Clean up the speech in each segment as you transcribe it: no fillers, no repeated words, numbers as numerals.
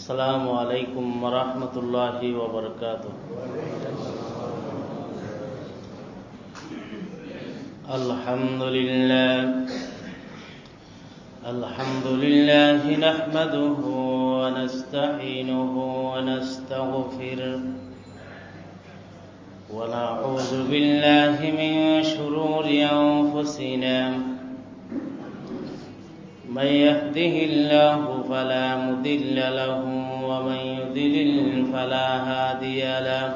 السلام عليكم ورحمة الله وبركاته. الحمد لله نحمده ونستعينه ونستغفره ونعوذ بالله من شرور أنفسنا من يهده الله فلا مضل له ومن يضلل فلا هادي له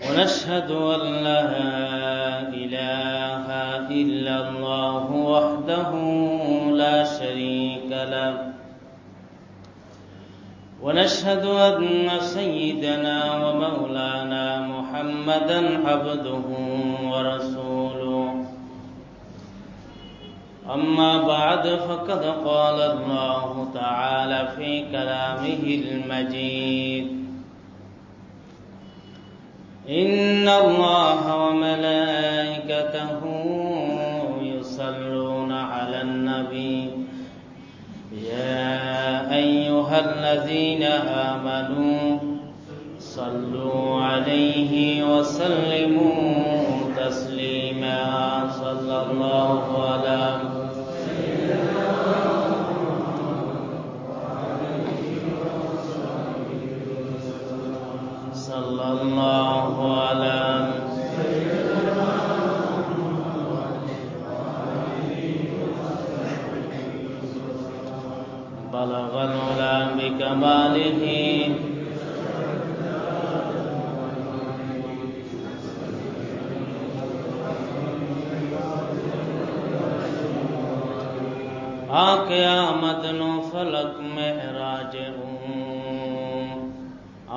ونشهد أن لا إله إلا الله وحده لا شريك له ونشهد أن سيدنا ومولانا محمدا عبده ورسوله. أما بعد فقد قال الله تعالى في كلامه المجيد: إن الله وملائكته يصلون على النبي يا أيها الذين آمنوا صلوا عليه وسلموا تسليما. صلى الله على صلى الله على بلغ العلا بكماله قیامت نو فلک معراج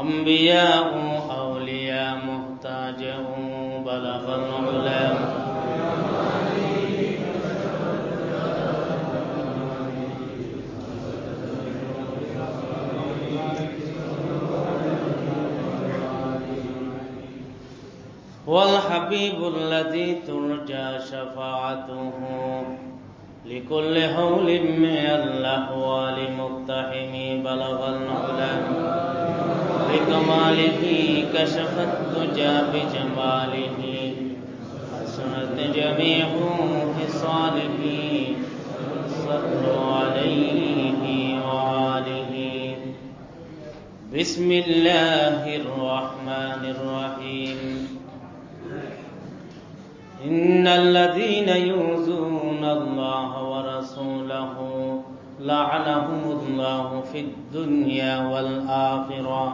انبیاء اولیاء محتاج بلغ العلا والحبيب الذي ترجى شفاعته لكل هول من الأحوال مقتحم بلغ العلا بكماله كشف الدجى بجماله حسنت جميع خصاله صلوا عليه وآله. بسم الله الرحمن الرحيم. إن الذين يؤذون الله ورسوله لعنهم الله في الدنيا والآخرة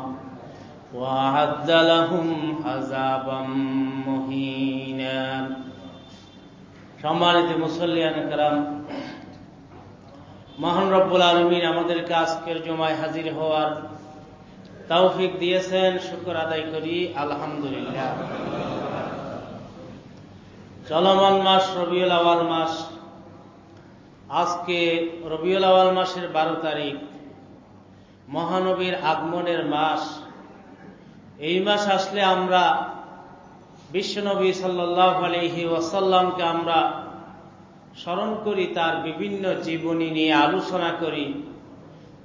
وأعد لهم عذابا مهينا. সম্মানিত মুসল্লিয়ান کرام, মহান রব্বুল আলামিন আমাদেরকে আজকের জুমায় হাজির হওয়ার তৌফিক দিয়েছেন, শুকর আদায় করি আলহামদুলিল্লাহ। চলমান মাস রবিউল আওয়াল মাস। আজকে রবিউল আওয়াল মাসের 12 তারিখ, মহানবীর আগমনের মাস। এই মাস আসলে আমরা বিশ্বনবী সাল্লাল্লাহু আলাইহি ওয়াসাল্লামকে আমরা স্মরণ করি, তার বিভিন্ন জীবনী নিয়ে আলোচনা করি,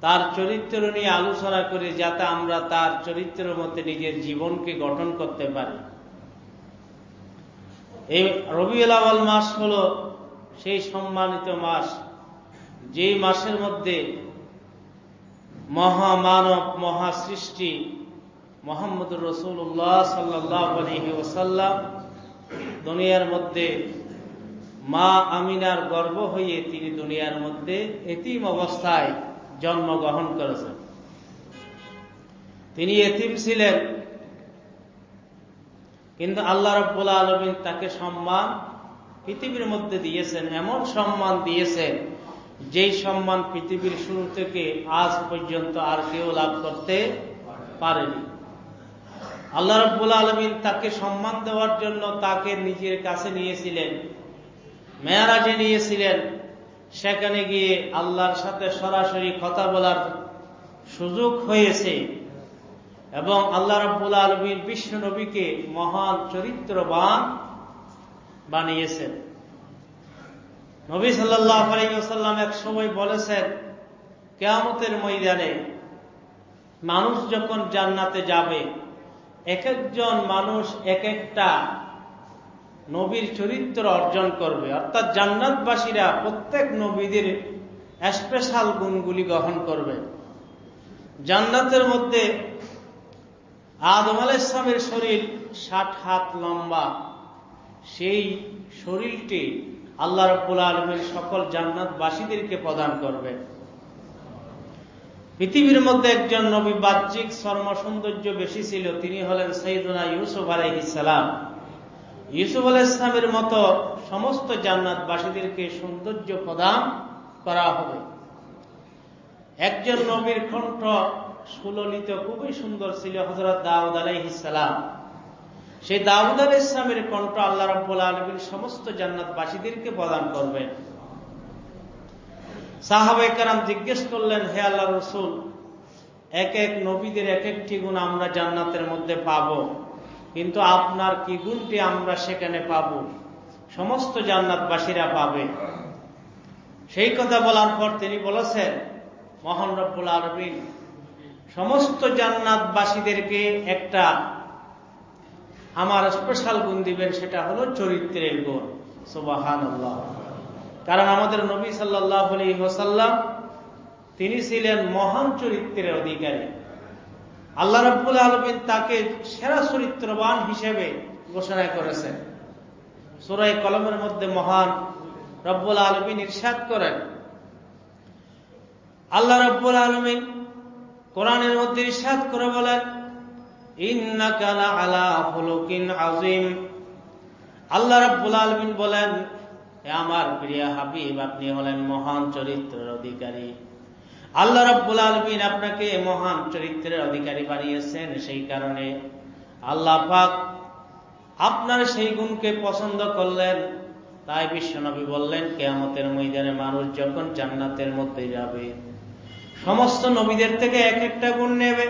তার চরিত্র নিয়ে আলোচনা করি, যাতে আমরা তার চরিত্রের মধ্যে নিজের জীবনকে গঠন করতে পারি। এই রবিউল আওয়াল মাস হলো সেই সম্মানিত মাস, যেই মাসের মধ্যে মহামানব মহাসৃষ্টি মুহাম্মদুর রাসূলুল্লাহ সাল্লাল্লাহু আলাইহি ওয়াসাল্লাম দুনিয়ার মধ্যে মা আমিনার গর্ভ হয়ে তিনি দুনিয়ার মধ্যে এতিম অবস্থায় জন্মগ্রহণ করেছেন। তিনি এতিম ছিলেন, কিন্তু আল্লাহ রাব্বুল আলামিন তাকে সম্মান পৃথিবীর মধ্যে দিয়েছেন, এমন সম্মান দিয়েছেন যেই সম্মান পৃথিবীর শুরু থেকে আজ পর্যন্ত আর কেউ লাভ করতে পারেনি। আল্লাহ রাব্বুল আলামিন তাকে সম্মান দেওয়ার জন্য তাকে নিজের কাছে নিয়েছিলেন, মেরাজে নিয়েছিলেন। সেখানে গিয়ে আল্লাহর সাথে সরাসরি কথা বলার সুযোগ হয়েছে এবং আল্লাহ রাব্বুল আলামিন বিশ্ব নবীকে মহান চরিত্রবান বানিয়েছেন। নবী সাল্লাল্লাহু আলাইহি ওয়াসাল্লাম এক সময় বলেছেন, কিয়ামতের ময়দানে মানুষ যখন জান্নাতে যাবে, এক একজন মানুষ এক একটা নবীর চরিত্র অর্জন করবে, অর্থাৎ জান্নাতবাসীরা প্রত্যেক নবীদের স্পেশাল গুণগুলি গ্রহণ করবে। জান্নাতের মধ্যে আদম আলাইহিস সালামের শরীর 60 হাত লম্বা, সেই শরীরটি আল্লাহ রাব্বুল আলামিন সকল জান্নাতবাসীদেরকে প্রদান করবে। পৃথিবীর মধ্যে একজন নবী বাহ্যিক চর্ম সৌন্দর্য বেশি ছিল, তিনি হলেন সাইয়্যিদুনা ইউসুফ আলাইহিস সালাম। ইউসুফ আলাইহিস সালামের মতো সমস্ত জান্নাতবাসীদেরকে সৌন্দর্য প্রদান করা হবে। একজন নবীর কণ্ঠ সুললিত, খুবই সুন্দর ছিল, হযরত দাউদ আলাইহিস সালাম। সেই দাউদ আলাইহিস সালামের কণ্ঠ আল্লাহ রাব্বুল আলামিন সমস্ত জান্নাতবাসীদেরকে প্রদান করবেন। সাহাবায়ে কেরাম জিজ্ঞেস করলেন, হে আল্লাহর রাসূল, এক এক নবীদের এক একটি গুণ আমরা জান্নাতের মধ্যে পাব, কিন্তু আপনার কি গুণটি আমরা সেখানে পাব? সমস্ত জান্নাতবাসীরা পাবে। সেই কথা বলার পর তিনি বলেছেন, মহান রব্বুল আলামিন সমস্ত জান্নাতবাসীদেরকে একটা আমার স্পেশাল গুণ দিবেন, সেটা হলো চরিত্রের গুণ। সুবহানাল্লাহ। কারণ আমাদের নবী সাল্লাল্লাহু আলাইহি ওয়াসাল্লাম তিনি ছিলেন মহান চরিত্রের অধিকারী। আল্লাহ রাব্বুল আলামিন তাকে সেরা চরিত্রবান হিসেবে ঘোষণা করেছেন। সূরা কলমের মধ্যে মহান রব্বুল আলামিন ইরশাদ করেন, আল্লাহ রাব্বুল আলামিন কোরআনের মধ্যে ইরশাদ করে বলেন, ইন্নাকা লাআলা খুলুকিন আযীম। আল্লাহ রাব্বুল আলামিন বলেন, হে আমার প্রিয় হাবিব, আপনি হলেন মহান চরিত্রের অধিকারী। আল্লাহ রাব্বুল আলামিন আপনাকে মহান চরিত্রের অধিকারী বানিয়েছেন, সেই কারণে আল্লাহ পাক আপনার সেই গুণকে পছন্দ করলেন। তাই বিশ্বনবী বললেন, কিয়ামতের ময়দানে মানুষ যখন জান্নাতের মধ্যে যাবে, সমস্ত নবীদের থেকে এক একটা গুণ নেবে।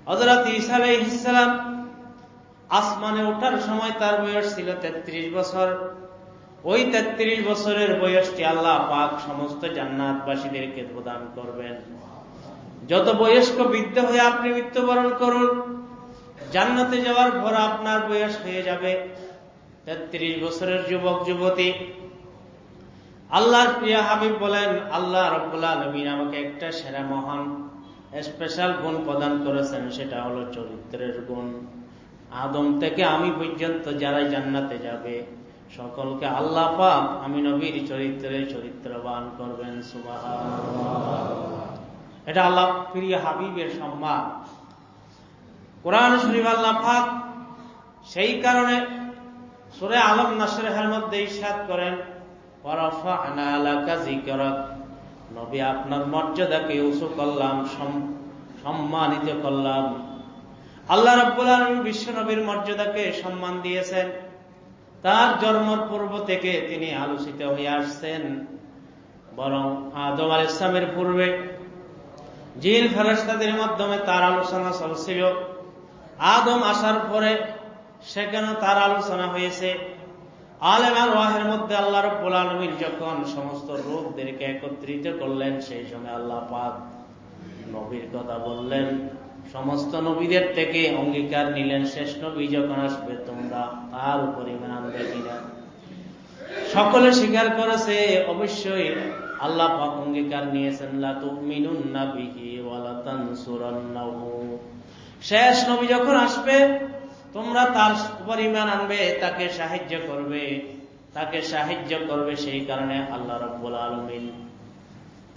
হযরত ঈসা আলাইহিস সালাম আসমানে ওঠার সময় তার বয়স ছিল 33 বছর। ওই 33 বছরের বয়সটি আল্লাহ পাক সমস্ত জান্নাতবাসীদেরকে প্রদান করবেন। যত বয়স্ক বৃদ্ধ হয়ে আপনি মৃত্যুবরণ করুন, জান্নাতে যাওয়ার পর আপনার বয়স হয়ে যাবে 33 বছরের যুবক যুবতী। আল্লাহর প্রিয় হাবিব বলেন, আল্লাহ রাব্বুল আলামিন আমাকে একটা সেরা মহান স্পেশাল গুণ প্রদান করেছেন, সেটা হলো চরিত্রের গুণ। আদম থেকে আমি পর্যন্ত যারা জান্নাতে যাবে সকলকে আল্লাহ পাক আমি নবীর চরিত্রবান করবেন। সুবহানাল্লাহ। এটা আল্লাহ প্রিয় হাবিবের সম্মান। কোরআন শরীফ আল্লাহ পাক সেই কারণে সূরা আলম নাসরের মধ্যে ইরশাদ করেন, ওয়ারাফা'না লাকা যিকরাক, নবী আপনার মর্যাদাকে উঁচু করলাম, সম্মানিত করলাম। আল্লাহ রাব্বুল আলামিন বিশ্ব নবীর মর্যাদাকে সম্মান দিয়েছেন। তার জন্মের পূর্ব থেকে তিনি আলোচিত হয়ে আসছেন। বরং আদম আলাইহিস সালামের পূর্বে জিন ফেরেশতাদের মাধ্যমে তার আলোচনা চলছিল। আদম আসার পরে সেখানে তার আলোচনা হয়েছে। আলেম আল ওয়াহের মধ্যে আল্লাহ রাব্বুল আলামিন যখন সমস্ত রূপদেরকে একত্রিত করলেন, সেই সময় আল্লাহ পাক নবীর কথা বললেন, সমস্ত নবীদের থেকে অঙ্গীকার নিলেন, শেষ নবী যখন আসবে তোমরা তার উপর ঈমান আনবে কিনা। সকলে স্বীকার করেছে, অবশ্যই আল্লাহ পাক অঙ্গীকার নিয়েছেন, লা তুমিনুন্না বিহি ওয়া লা তানসুরান্নাহু, শেষ নবী যখন আসবে তোমরা তার উপর ঈমান আনবে, তাকে সাহায্য করবে। সেই কারণে আল্লাহ রাব্বুল আলামিন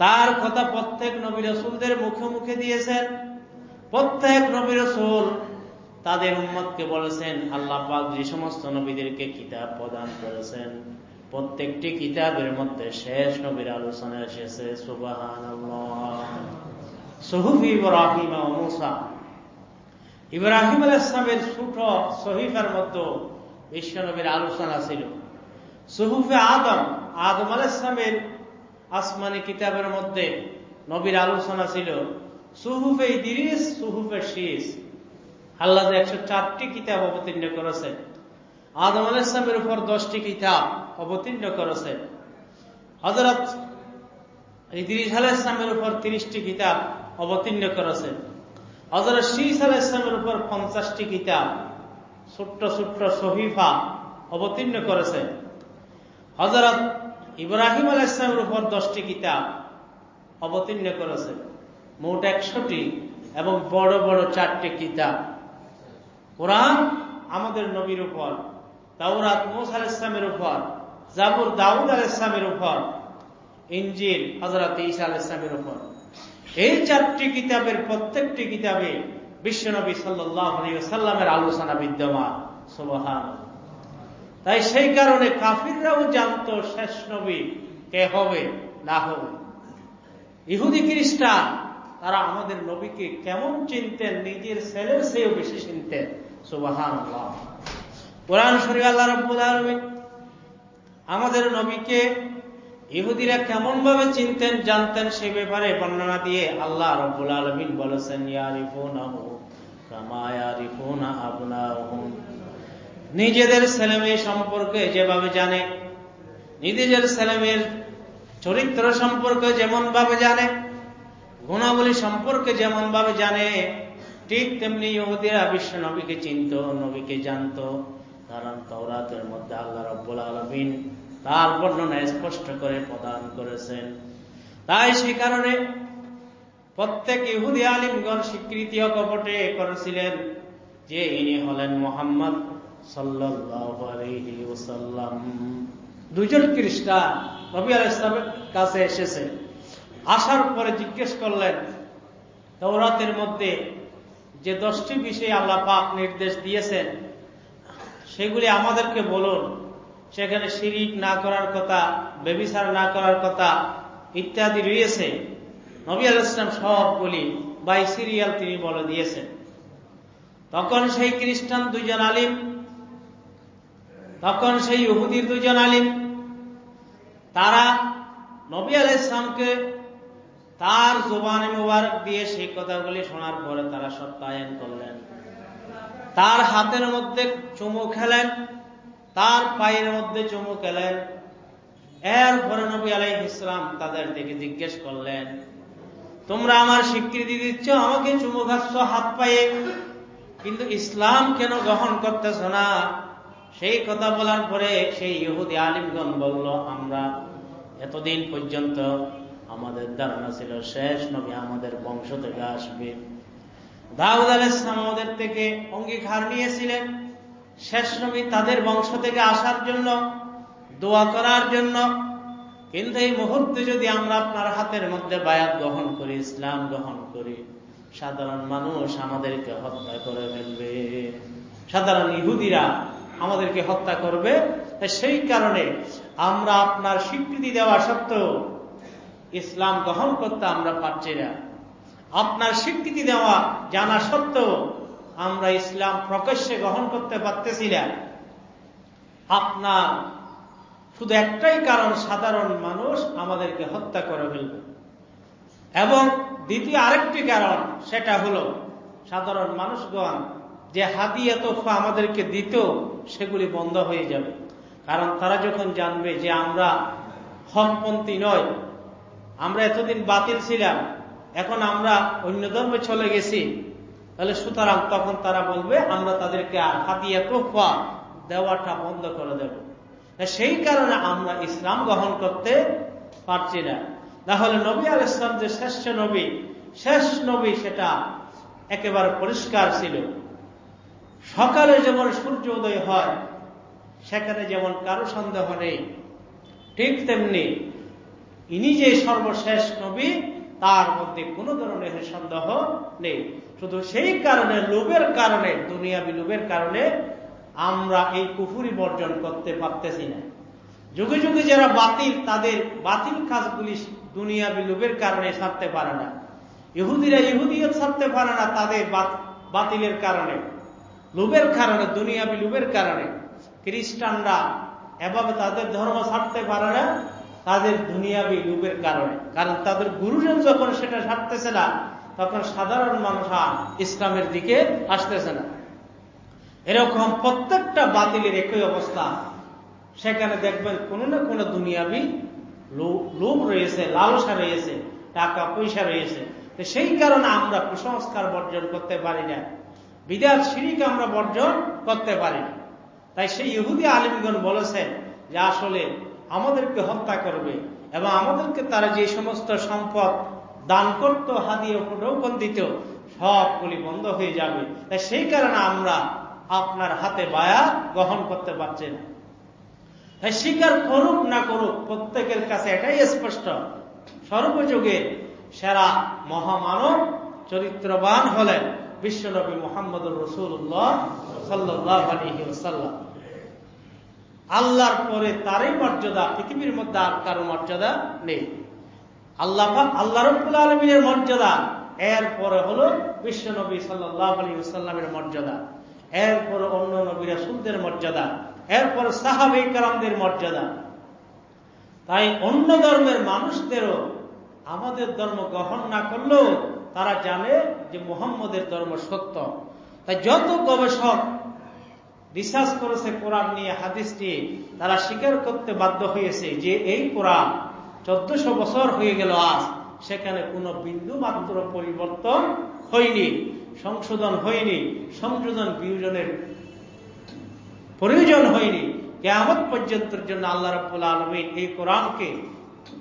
তার কথা প্রত্যেক নবী রাসূলদের মুখে মুখে দিয়েছেন। প্রত্যেক নবী রাসূল তাদের উম্মতকে বলেছেন, আল্লাহ পাক যে সমস্ত নবীদেরকে কিতাব প্রদান করেছেন, প্রত্যেকটি কিতাবের মধ্যে শেষ নবীর আলোচনা এসেছে। সুবহানাল্লাহ। সুহুফ ইব্রাহিম ও মূসা, ইব্রাহিম আলাইহিস সালামের ছোট সহিফার মধ্যে বিশ্ব নবীর আলোচনা ছিল। সুহুফে আদম আলাইহিস সালামের আসমানি কিতাবের মধ্যে নবীর আলোচনা ছিল। সুহুফে ইদ্রিস, সুহুফে শীস, আল্লাহ 104টি কিতাব অবতীর্ণ করেছেন। আদম আলাইহিস সালামের উপর 10টি কিতাব অবতীর্ণ করেছেন। হযরত ইদ্রিস আলাইহিস সালামের উপর 30টি কিতাব অবতীর্ণ করেছেন। হযরত শীস আলাইহিস সালামের উপর 50টি কিতাব ছোট্ট ছোট্ট সহিফা অবতীর্ণ করেছেন। হযরত ইব্রাহিম আলাইহিস সালামের উপর 10টি কিতাব অবতীর্ণ করেছেন, মোট 100টি, এবং বড় বড় 4টি কিতাব। কোরআন আমাদের নবীর উপর, তাওরাত মূসা আলাইহিস সালামের উপর, জাবুর দাউদ আলাইহিস সালামের উপর, ইনজিল হযরত ঈসা আলাইহিস সালামের উপর। এই 4টি কিতাবের প্রত্যেকটি কিতাবে বিশ্বনবী সাল্লাল্লাহু আলাইহি ওয়াসাল্লামের আলোচনা বিদ্যমান। সুবহানাল্লাহ। তাই সেই কারণে কাফিররাও জানতো শেষ নবী কে হবে না হবে। ইহুদি খ্রিস্টান তারা আমাদের নবীকে কেমন চিনতেন, নিজের ছেলের চেয়েও বেশি চিনতেন। সুবহানাল্লাহ। কোরআন শরীফে আল্লাহ রাব্বুল আলামিন আমাদের নবীকে ইহুদিরা কেমন ভাবে চিনতেন, জানতেন, সে ব্যাপারে বর্ণনা দিয়ে আল্লাহ রাব্বুল আলামিন বলেছেন, ইয়ারিফুনাহু কামা ইয়ারিফুনা আবনাহুম। নিজেদের ছেলেমেয়ে সম্পর্কে যেভাবে জানে, নিজেদের ছেলেমেয়ের চরিত্র সম্পর্কে যেমন ভাবে জানে, গুণাবলী সম্পর্কে যেমন ভাবে জানে, ঠিক তেমনি ইহুদিরা বিশ্ব নবীকে চিনত, নবীকে জানত। কারণ তাওরাতের মধ্যে আল্লাহ রাব্বুল আলামিন তার বর্ণনা স্পষ্ট করে প্রদান করেছেন। তাই সেই কারণে প্রত্যেক ইহুদি আলিমগণ স্বীকৃতি কপটে করেছিলেন যে ইনি হলেন মুহাম্মদ সাল্লাল্লাহু আলাইহি ওয়াসাল্লাম। দুজন খ্রিস্টান নবী আলাইহিস সালামের কাছে এসেছে, আসার পরে জিজ্ঞেস করলেন, তাওরাতের মধ্যে যে 10টি বিষয়ে আল্লাহ পাক নির্দেশ দিয়েছেন সেগুলি আমাদেরকে বলুন। সেখানে শিরিক না করার কথা, ব্যভিচার না করার কথা ইত্যাদি রয়েছে। নবী আলাইহিস সালাম সবগুলি বাই সিরিয়াল তিনি বলে দিয়েছেন। তখন সেই খ্রিস্টান দুইজন আলিম, তখন সেই ইহুদির দুইজন আলিম, তারা নবী আলাইহিস সালামকে তার জবানে মুবারক দিয়ে সেই কথাগুলি শোনার পরে তারা সত্যায়ন করলেন। তার হাতের মধ্যে চুমু খেলেন, তার পায়ের মধ্যে চুমু খেলেন। এরপরে নবী আলাইহিস সালাম তাদের দিকে জিজ্ঞেস করলেন, তোমরা আমার স্বীকৃতি দিচ্ছ, আমাকে চুমু খাচ্ছ হাত পায়ে, কিন্তু ইসলাম কেন গ্রহণ করতেছ না? সেই কথা বলার পরে সেই ইহুদি আলিমগণ বলল, আমরা এতদিন পর্যন্ত আমাদের ধারণা ছিল শেষ নবী আমাদের বংশ থেকে আসবে। দাউদ আলাইহিস সালাম আমাদের থেকে অঙ্গীকার নিয়েছিলেন শেষ নবী তাদের বংশ থেকে আসার জন্য, দোয়া করার জন্য। কিন্তু এই মুহূর্তে যদি আমরা আপনার হাতের মধ্যে বায়াত গ্রহণ করি, ইসলাম গ্রহণ করি, সাধারণ মানুষ আমাদেরকে হত্যা করে ফেলবে, সাধারণ ইহুদিরা আমাদেরকে হত্যা করবে। সেই কারণে আমরা আপনার স্বীকৃতি দেওয়া সত্ত্বেও ইসলাম গ্রহণ করতে আমরা পারছি না। আপনার স্বীকৃতি দেওয়া জানা সত্ত্বেও আমরা ইসলাম প্রকাশ্যে গ্রহণ করতে পারতেছি না। আপনার শুধু একটাই কারণ, সাধারণ মানুষ আমাদেরকে হত্যা করে ফেলবে। এবং দ্বিতীয় আরেকটি কারণ, সেটা হলো সাধারণ মানুষগণ যে হাদিয়া তোফা আমাদেরকে দিত সেগুলি বন্ধ হয়ে যাবে। কারণ তারা যখন জানবে যে আমরা হকপন্থী নয়, আমরা এতদিন বাতিল ছিলাম, এখন আমরা অন্য ধর্মে চলে গেছি, তাহলে সুতরাং তখন তারা বলবে আমরা তাদেরকে হাদিয়া তোফা দেওয়াটা বন্ধ করে দেব। সেই কারণে আমরা ইসলাম গ্রহণ করতে পারছি না। তাহলে নবী আলাইহিস সালাম যে শেষ নবী সেটা একেবারে পরিষ্কার ছিল। সকালে যেমন সূর্য উদয় হয় সেখানে যেমন কারো সন্দেহ নেই, ঠিক তেমনি ইনি যে সর্বশেষ নবী তার মধ্যে কোন ধরনের সন্দেহ নেই। শুধু সেই কারণে, লোভের কারণে, দুনিয়াবি লোভের কারণে আমরা এই কুফরি বর্জন করতে পারতেছি না। যুগে যুগে যারা বাতিল, তাদের বাতিল কাজগুলি দুনিয়াবি লোভের কারণে ছাড়তে পারে না। ইহুদিরা ইহুদিয়ত ছাড়তে পারে না তাদের বাতিলের কারণে, লোভের কারণে, দুনিয়াবি লোভের কারণে। খ্রিস্টানরা এভাবে তাদের ধর্ম ছাড়তে পারে না তাদের দুনিয়াবি লোভের কারণে। কারণ তাদের গুরুজন যখন সেটা ছাড়তেছে না, তখন সাধারণ মানুষ ইসলামের দিকে আসতেছে না। এরকম প্রত্যেকটা বাতিলের একই অবস্থা। সেখানে দেখবেন কোনো না কোনো দুনিয়াবি লোভ রয়েছে, লালসা রয়েছে, টাকা পয়সা রয়েছে। তো সেই কারণে আমরা কুসংস্কার বর্জন করতে পারি না, বিদআত শিরক আমরা বর্জন করতে পারি না। তাই সেই ইহুদি আলিমগণ বলেছেন যে আসলে আমাদেরকে হত্যা করবে এবং আমাদেরকে তারা যে সমস্ত সম্পদ দান করত, হাদিয়া উপঢৌকন দিত, সবগুলি বন্ধ হয়ে যাবে। তাই সেই কারণে আমরা আপনার হাতে বায়াত গ্রহণ করতে পারছি না। তাই স্বীকার করুক না করুক, প্রত্যেকের কাছে এটাই স্পষ্ট, সর্বযুগে সেরা মহামানব চরিত্রবান হলেন বিশ্বনবী মুহাম্মদুর রাসূলুল্লাহ সাল্লাল্লাহু আলাইহি ওয়াসাল্লাম। আল্লাহর পরে তারই মর্যাদা, পৃথিবীর মধ্যে আর কারো মর্যাদা নেই। আল্লাহ রাব্বুল আলামিনের মর্যাদা, এরপরে হলো বিশ্বনবী সাল্লাল্লাহু আলাইহি ওয়াসাল্লামের মর্যাদা, এরপরে অন্য নবী রাসূলদের মর্যাদা, এরপরে সাহাবায়ে কেরামদের মর্যাদা। তাই অন্য ধর্মের মানুষদেরও আমাদের ধর্ম গ্রহণ না করলেও তারা জানে যে মুহাম্মদের ধর্ম সত্য। তাই যত গবেষক রিসার্চ করেছে কোরআন নিয়ে, হাদিস নিয়ে, তারা স্বীকার করতে বাধ্য হয়েছে যে এই কোরআন 1400 বছর হয়ে গেল আজ, সেখানে কোনো বিন্দু মাত্র পরিবর্তন হয়নি, সংশোধন হয়নি, সংযোজন বিয়োজনের প্রয়োজন হয়নি। কিয়ামত পর্যন্তের জন্য আল্লাহ রাব্বুল আলামিন এই কোরআনকে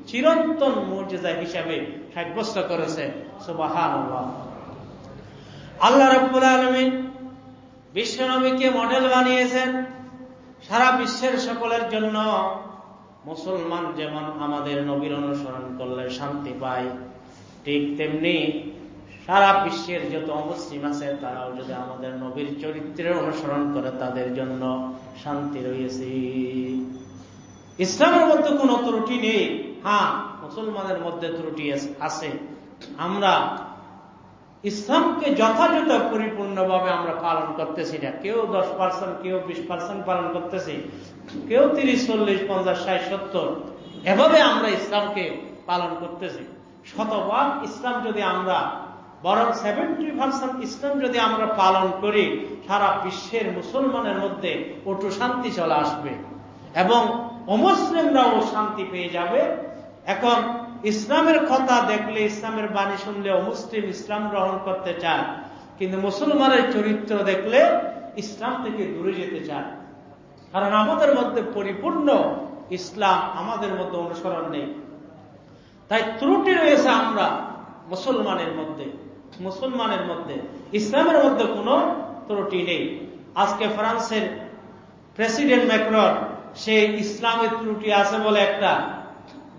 চিরন্তন মুজিজা হিসাবে সাব্যস্ত করেছে। সুবহানাল্লাহ। আল্লাহ রাব্বুল আলামিন বিশ্বনবীকে মডেল বানিয়েছেন সারা বিশ্বের সকলের জন্য। মুসলমান যেমন আমাদের নবীর অনুসরণ করলে শান্তি পায়, ঠিক তেমনি সারা বিশ্বের যত মুসলিম আছে তারাও যদি আমাদের নবীর চরিত্রের অনুসরণ করে তাদের জন্য শান্তি রয়েছে। ইসলামের মধ্যে কোনো ত্রুটি নেই। হ্যাঁ, মুসলমানের মধ্যে ত্রুটি আছে। আমরা ইসলামকে যথাযথ পরিপূর্ণভাবে আমরা পালন করতেছি না। কেউ 10%, কেউ 20% পালন করতেছি, কেউ 30, 40, 50, 60, 70 এভাবে আমরা ইসলামকে পালন করতেছি। শতভাগ ইসলাম যদি আমরা, বরং 70% ইসলাম যদি আমরা পালন করি, সারা বিশ্বের মুসলমানের মধ্যে অটু শান্তি চলে আসবে এবং অমুসলিমরাও শান্তি পেয়ে যাবে। এখন ইসলামের কথা দেখলে, ইসলামের বাণী শুনলে অমুসলিম ইসলাম গ্রহণ করতে চায়, কিন্তু মুসলমানের চরিত্র দেখলে ইসলাম থেকে দূরে যেতে চায়। কারণ আমাদের মধ্যে পরিপূর্ণ ইসলাম, আমাদের মধ্যে অনুসরণ নেই। তাই ত্রুটি রয়েছে আমরা মুসলমানের মধ্যে। ইসলামের মধ্যে কোনো ত্রুটি নেই। আজকে ফ্রান্সের প্রেসিডেন্ট ম্যাক্রন, সে ইসলামের ত্রুটি আছে বলে একটা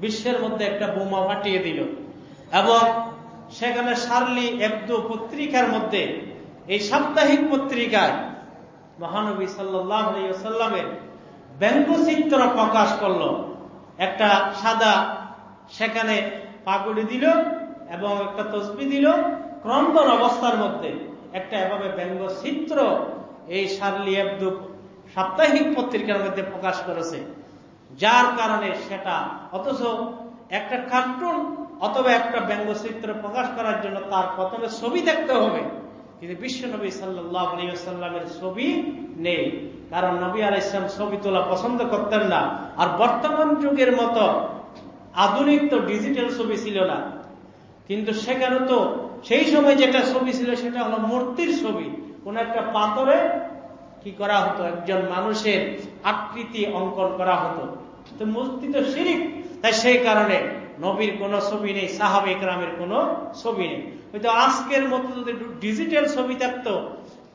বিশ্বের মধ্যে একটা বোমা ফাটিয়ে দিল এবং সেখানে শার্লি এবদো পত্রিকার মধ্যে, এই সাপ্তাহিক পত্রিকায় মহানবী সাল্লাল্লাহু আলাইহি ওয়াসাল্লামের ব্যঙ্গচিত্র প্রকাশ করলো। একটা সাদা সেখানে পাগড়ি দিল এবং একটা তসবিহ দিল, ক্রন্দন অবস্থার মধ্যে একটা এভাবে ব্যঙ্গচিত্র এই শার্লি এবদো সাপ্তাহিক পত্রিকার মধ্যে প্রকাশ করেছে। যার কারণে সেটা, অথচ একটা কার্টুন অথবা একটা ব্যঙ্গচিত্র প্রকাশ করার জন্য তার প্রথমে ছবি দেখতে হবে, কিন্তু বিশ্বনবী সাল্লাল্লাহু আলাইহি ওয়াসাল্লামের ছবি নেই। কারণ নবী আলাইহিস সালাম ছবি তোলা পছন্দ করতেন না। আর বর্তমান যুগের মতো আধুনিক তো ডিজিটাল ছবি ছিল না, কিন্তু সেখানে তো সেই সময় যেটা ছবি ছিল সেটা হলো মূর্তির ছবি। কোন একটা পাথরে কি করা হতো, একজন মানুষের আকৃতি অঙ্কন করা হতো। তো মূর্তি তো শিরক। তাই সেই কারণে নবীর কোনো ছবি নেই, সাহাবায়ে কেরামের কোনো ছবি নেই। হয়তো আজকের মতো যদি ডিজিটাল ছবি থাকতো,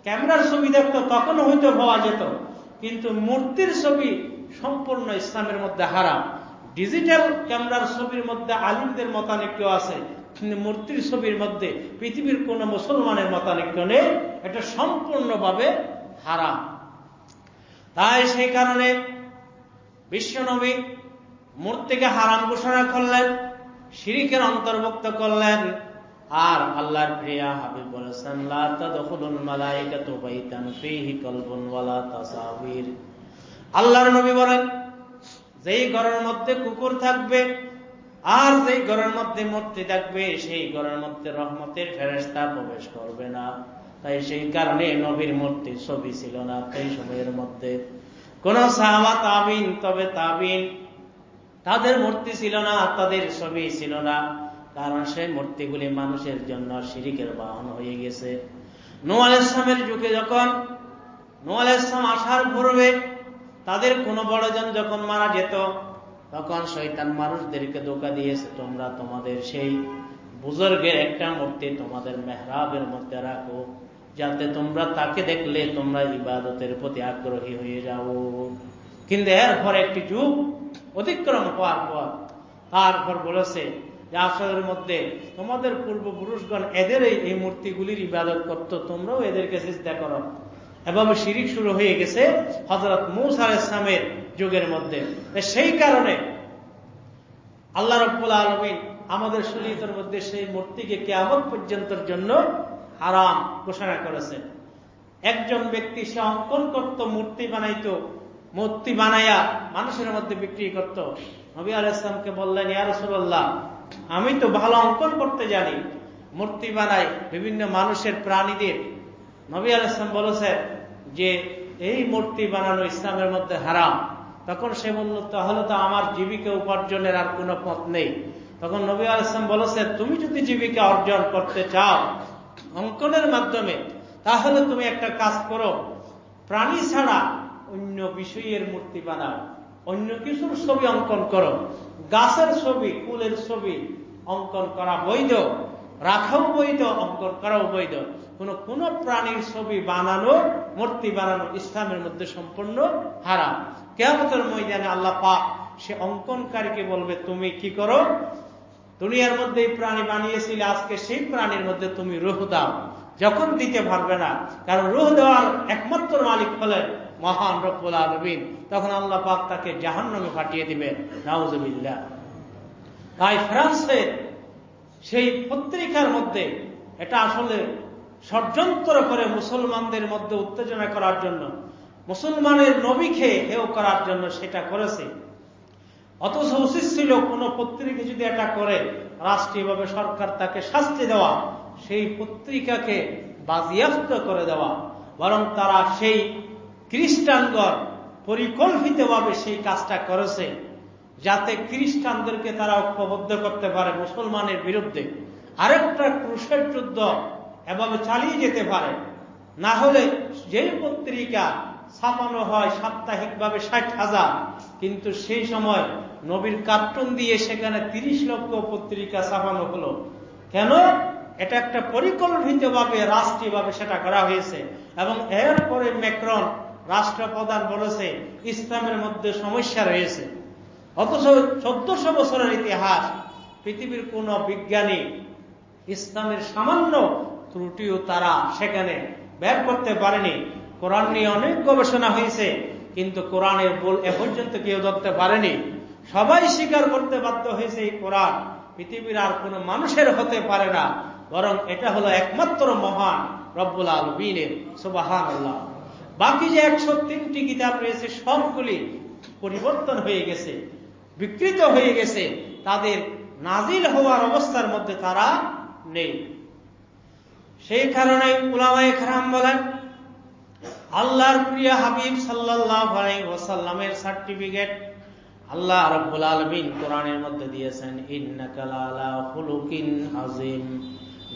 ক্যামেরার ছবি থাকতো, তখন হয়তো পাওয়া যেত, কিন্তু মূর্তির ছবি সম্পূর্ণ ইসলামের মধ্যে হারাম। ডিজিটাল ক্যামেরার ছবির মধ্যে আলিমদের মতানৈক্য আছে, কিন্তু মূর্তির ছবির মধ্যে পৃথিবীর কোন মুসলমানের মতানৈক্য নেই। এটা সম্পূর্ণভাবে হারাম। তাই সেই কারণে বিশ্বনবী মূর্তিকে হারাম ঘোষণা করলেন, শিরকের অন্তর্ভুক্ত করলেন। আর আল্লাহর প্রিয় হাবিব বলেছেন, লা তাদখুলুল মালায়েকাতু বাইতান ফীহি কলবুন ওয়ালা তাসাবির। আল্লাহর নবী বলেন, যেই ঘরের মধ্যে কুকুর থাকবে আর যেই ঘরের মধ্যে মূর্তি থাকবে, সেই ঘরের মধ্যে রহমতের ফেরেশতা প্রবেশ করবে না। তাই সেই কারণে নবীর মূর্তির ছবি ছিল না সেই সময়ের মধ্যে। কোন সাহাবা, তাবিন, তবে তাবিন, তাদের মূর্তি ছিল না, তাদের ছবি ছিল না, কারণ সেই মূর্তিগুলি মানুষের জন্য শিরকের বাহন হয়ে গেছে। নূহ আলাইহিস সালামের যুগে যখন নূহ আলাইহিস সালাম আসার পূর্বে তাদের কোনো বড়জন যখন মারা যেত, তখন শয়তান মানুষদেরকে ধোঁকা দিয়েছে, তোমরা তোমাদের সেই বুজুর্গের একটা মূর্তি তোমাদের মেহরাবের মধ্যে রাখো, যাতে তোমরা তাকে দেখলে তোমরা ইবাদতের প্রতি আগ্রহী হয়ে যাও। কিন্তু এরপর একটি যুগ অতিক্রম হওয়ার পর তারপর বলেছে যে আসরের মধ্যে তোমাদের পূর্বপুরুষগণ এদের এই মূর্তিগুলির ইবাদত করত, তোমরাও এদেরকে সিজদা করো। এবং শিরিক শুরু হয়ে গেছে হযরত মূসা আলাইহিস সালামের যুগের মধ্যে। সেই কারণে আল্লাহ রাব্বুল আলামিন আমাদের শরীয়তের মধ্যে সেই মূর্তিকে কিয়ামত পর্যন্তের জন্য হারাম ঘোষণা করেছেন। একজন ব্যক্তি সে অঙ্কন করত, মূর্তি বানাইতো, মূর্তি বানাইয়া মানুষের মধ্যে বিক্রি করত। নবী আলাইহিস সালামকে বললেন, ইয়া রাসূলুল্লাহ, আমি তো ভালো অঙ্কন করতে জানি, মূর্তি বানাই বিভিন্ন মানুষের, প্রাণীদের। নবী আলাইহিস সালাম বলেছেন যে এই মূর্তি বানানো ইসলামের মধ্যে হারাম। তখন সে বলল, তাহলে তো আমার জীবিকা উপার্জনের আর কোনো পথ নেই। তখন নবী আলাইহিস সালাম বলেছেন, তুমি যদি জীবিকা অর্জন করতে চাও অঙ্কনের মাধ্যমে, তাহলে তুমি একটা কাজ করো, প্রাণী ছাড়া অন্য বিষয়ের মূর্তি বানাও, অন্য কিছুর ছবি অঙ্কন করো। গাছের ছবি, ফুলের ছবি অঙ্কন করা বৈধ, রাখাও বৈধ, অঙ্কন করাও বৈধ। কোন প্রাণীর ছবি বানানো, মূর্তি বানানো ইসলামের মধ্যে সম্পূর্ণ হারাম। কিয়ামতের ময়দানে আল্লাহ পাক সে অঙ্কনকারীকে বলবে, তুমি কি করো, দুনিয়ার মধ্যে এই প্রাণী বানিয়েছিলে, আজকে সেই প্রাণীর মধ্যে তুমি রূহ দাও। যখন দিতে পারবে না, কারণ রূহ দেওয়ার একমাত্র মালিক হলেন মহান রব্বুল আলামিন, তখন আল্লাহ পাক তাকে জাহান্নামে পাঠিয়ে দিবেন, নাউযুবিল্লাহ। তাই ফ্রান্সের সেই পত্রিকার মধ্যে এটা আসলে ষড়যন্ত্র করে মুসলমানদের মধ্যে উত্তেজনা করার জন্য, মুসলমানের নবীকে হেয় করার জন্য সেটা করেছে। অথচ উচিত ছিল কোন পত্রিকা যদি এটা করে, রাষ্ট্রীয়ভাবে সরকার তাকে শাস্তি দেওয়া, সেই পত্রিকাকে বাজেয়াপ্ত করে দেওয়া। বরং তারা সেই খ্রিস্টানগণ পরিকল্পিতভাবে সেই কাজটা করেছে, যাতে খ্রিস্টানদেরকে তারা ঐক্যবদ্ধ করতে পারে মুসলমানের বিরুদ্ধে, আরেকটা ক্রুশের যুদ্ধ এভাবে চালিয়ে যেতে পারে। না হলে যেই পত্রিকা ছাপানো হয় সাপ্তাহিকভাবে 60,000, কিন্তু সেই সময় নবীর কার্টুন দিয়ে সেখানে 30 লক্ষ পত্রিকা ছাপানো হলো। কেন? এটা একটা পরিকল্পিতভাবে রাষ্ট্রীয়ভাবে সেটা করা হয়েছে। এবং এরপরে ম্যাক্রন রাষ্ট্রপ্রধান বলেছে ইসলামের মধ্যে সমস্যা রয়েছে। অথচ 1400 বছরের ইতিহাস, পৃথিবীর কোন বিজ্ঞানী ইসলামের সামান্য ত্রুটিও তারা সেখানে বের করতে পারেনি। কোরআন নিয়ে অনেক গবেষণা হয়েছে, কিন্তু কোরআনের বল এ পর্যন্ত কেউ ধরতে পারেনি। সবাই স্বীকার করতে বাধ্য হয়েছে এই কোরআন পৃথিবীর আর কোন মানুষের হতে পারে না, বরং এটা হলো একমাত্র মহান রব্বুল আলামিনের। সুবহানাল্লাহ। বাকি যে 103টি কিতাব রয়েছে সবগুলি পরিবর্তন হয়ে গেছে, বিকৃত হয়ে গেছে, তাদের নাজিল হওয়ার অবস্থার মধ্যে তারা নেই। সেই কারণে উলামায়ে কেরাম বলেন, আল্লাহর প্রিয় হাবিব সাল্লাল্লাহু আলাইহি ওয়াসাল্লামের সার্টিফিকেট আল্লাহ রাব্বুল আলামিন কোরআনের মধ্যে দিয়েছেন, ইন্নাকা লাআলা খুলুকিন আযীম।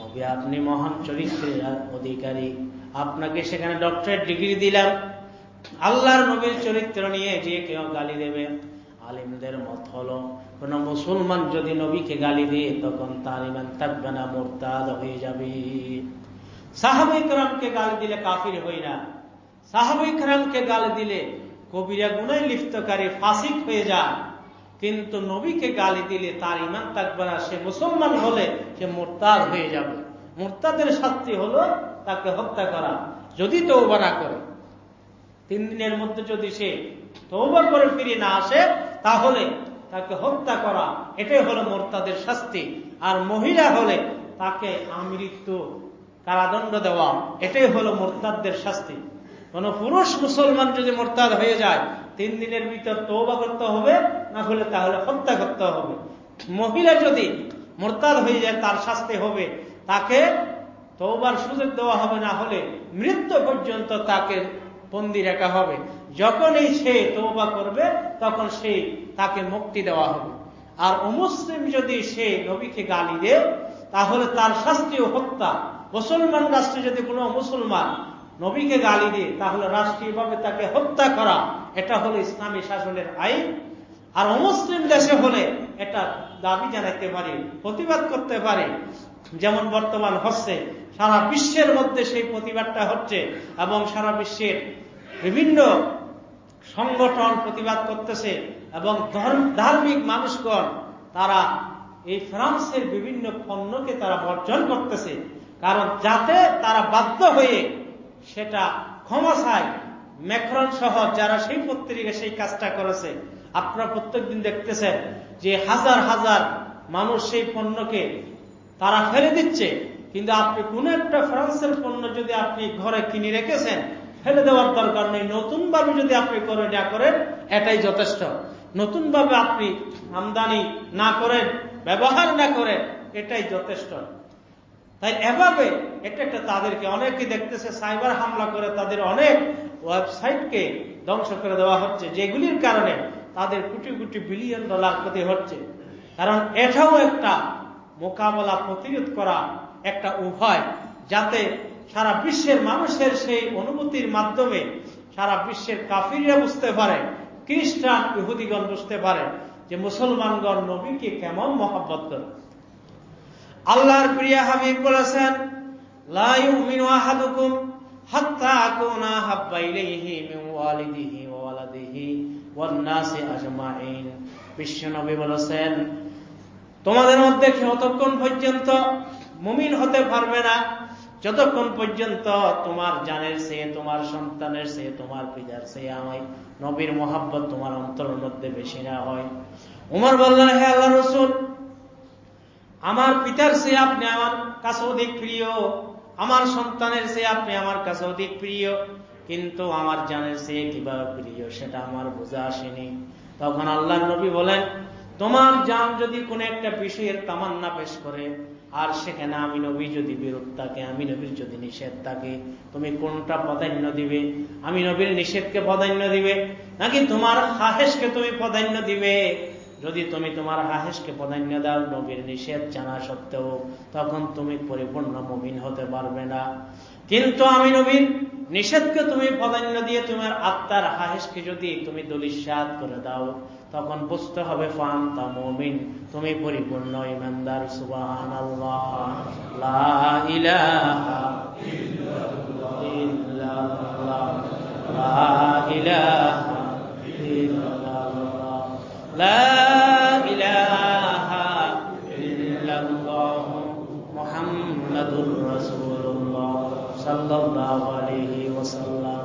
নবী আপনি মহান চরিত্রের অধিকারী, আপনাকে সেখানে ডক্টরেট ডিগ্রি দিলাম। আল্লাহর নবীর চরিত্র নিয়ে যে কেউ গালি দেবে, আলিমদের মত হলো কোন মুসলমান যদি নবীকে গালি দেয় তখন তার ঈমান থাকবে না, মুরতাদ হয়ে যাবে। সাহাবায়ে কেরামকে গালি দিলে কাফির হই না, সাহাবায়ে কেরামকে গালি দিলে কবিরা গুনাহে লিপ্তকারী ফাসিক হয়ে যায়। কিন্তু নবীকে গালি দিলে তার ঈমান থাকবে না, সে মুসলমান হলে সে মুরতাদ হয়ে যাবে। মুরতাদের শাস্তি হলো তাকে হত্যা করা, যদি তওবা না করে। 3 দিনের মধ্যে যদি সে তওবা করে ফিরে না আসে তাহলে তাকে হত্যা করা, এটাই হলো মুরতাদের শাস্তি। আর মহিলা হলে তাকে আমৃত্যু কারাদণ্ড দেওয়া, এটাই হলো মুরতাদদের শাস্তি। কোন পুরুষ মুসলমান যদি মুরতাদ হয়ে যায় 3 দিনের ভিতর তওবা করতে হবে, না হলে তাহলে হত্যা করতে হবে। মহিলা যদি মুরতাদ হয়ে যায় তার শাস্তি হবে, তাকে তওবার সুযোগ দেওয়া হবে, না হলে মৃত্যু পর্যন্ত তাকে বন্দী রাখা হবে। যখনই সে তওবা করবে তখন তাকে মুক্তি দেওয়া হবে। আর অমুসলিম যদি সে নবীকে গালি দেয় তাহলে তার শাস্তিও হত্যা। মুসলমান রাষ্ট্রে যদি কোনো মুসলমান নবীকে গালি দেয় তাহলে রাষ্ট্রীয়ভাবে তাকে হত্যা করা, এটা হলো ইসলামী শাসনের আইন। আর অমুসলিম দেশে হলে এটা দাবি জানাইতে পারে, প্রতিবাদ করতে পারে, যেমন বর্তমান হচ্ছে। সারা বিশ্বের মধ্যে সেই প্রতিবাদটা হচ্ছে এবং সারা বিশ্বের বিভিন্ন সংগঠন প্রতিবাদ করতেছে এবং ধার্মিক মানুষগণ তারা এই ফ্রান্সের বিভিন্ন পণ্যকে তারা বর্জন করতেছে, কারণ যাতে তারা বাধ্য হয়ে সেটা ক্ষমা চায়। ম্যাক্রন সহ যারা সেই পত্রিকা সেই কাজটা করেছে, আপনারা প্রত্যেকদিন দেখতেছেন যে হাজার হাজার মানুষ সেই পণ্যকে তারা ফেলে দিচ্ছে। কিন্তু আপনি কোন একটা ফ্রান্সের পণ্য যদি আপনি ঘরে কিনে রেখেছেন, ফেলে দেওয়ার দরকার নেই। নতুন ভাবে যদি আপনি করে না করেন এটাই যথেষ্ট। নতুন ভাবে আপনি আমদানি না করেন, ব্যবহার না করেন, এটাই যথেষ্ট। তাই এভাবে এটা একটা তাদেরকে অনেকে দেখতেছে সাইবার হামলা করে তাদের অনেক ওয়েবসাইটকে ধ্বংস করে দেওয়া হচ্ছে, যেগুলির কারণে তাদের কোটি কোটি বিলিয়ন ডলার ক্ষতি হচ্ছে। কারণ এটাও একটা মোকাবেলা প্রতিরোধ করা একটা উপায়, যাতে সারা বিশ্বের মানুষের সেই অনুভূতির মাধ্যমে সারা বিশ্বের কাফিররা বুঝতে পারে, খ্রিস্টান ইহুদিগণ বুঝতে পারে যে মুসলমানগণ নবীকে কেমন মহব্বত করে। আল্লাহর প্রিয় হাবিব বলেছেন, লা ইউমিনু আহাদুকুম হাত্তা আকুনা হাব্বা ইলাইহি মিন ওয়ালিদিহি ওয়া ওয়ালাদিহি ওয়ান নাসি আজমাইন। বিশ্বনবী বলেছেন, তোমাদের মধ্যে ততক্ষণ পর্যন্ত মুমিন হতে পারবে না যতক্ষণ পর্যন্ত তোমার জানের চেয়ে, তোমার সন্তানের চেয়ে, তোমার পিতার চেয়ে আমায় নবীর মহব্বত তোমার অন্তরের মধ্যে বেশি না হয়। উমর বললেন, হে আল্লাহর রাসূল, আমার পিতার চেয়ে আপনি আমার কাছে অধিক প্রিয়, আমার সন্তানের চেয়ে আপনি আমার কাছে অধিক প্রিয়, কিন্তু আমার জানের চেয়ে কিভাবে প্রিয় সেটা আমার বোঝা আসেনি। তখন আল্লাহর নবী বলেন, তোমার জান যদি কোন একটা বিষয়ের তামান্না পেশ করে আর সেখানে আমি নবী যদি বিরোধ থাকে, আমি নবীর যদি নিষেধ থাকে, তুমি কোনটা প্রাধান্য দিবে? আমি নবীর নিষেধকে প্রাধান্য দিবে নাকি তোমার হাহেসকে তুমি প্রাধান্য দিবে? যদি তুমি তোমার হাহেসকে প্রাধান্য দাও নবীর নিষেধ জানা সত্ত্বেও, তখন তুমি পরিপূর্ণ মুমিন হতে পারবে না। কিন্তু আমি নবীর নিষেধকে তুমি প্রাধান্য দিয়ে তোমার আত্মার হাহেসকে যদি তুমি দলিশাত করে দাও, তখন বুঝতে হবে ফান্তা মুমিন, তুমি পরিপূর্ণ ঈমানদার। সুবহানাল্লাহ, লা ইলাহা ইল্লাল্লাহ, লা ইলাহা ইল্লাল্লাহ, লা ইলাহা ইল্লাল্লাহ, মুহাম্মাদুর রাসূলুল্লাহ সাল্লাল্লাহু আলাইহি ওয়াসাল্লাম।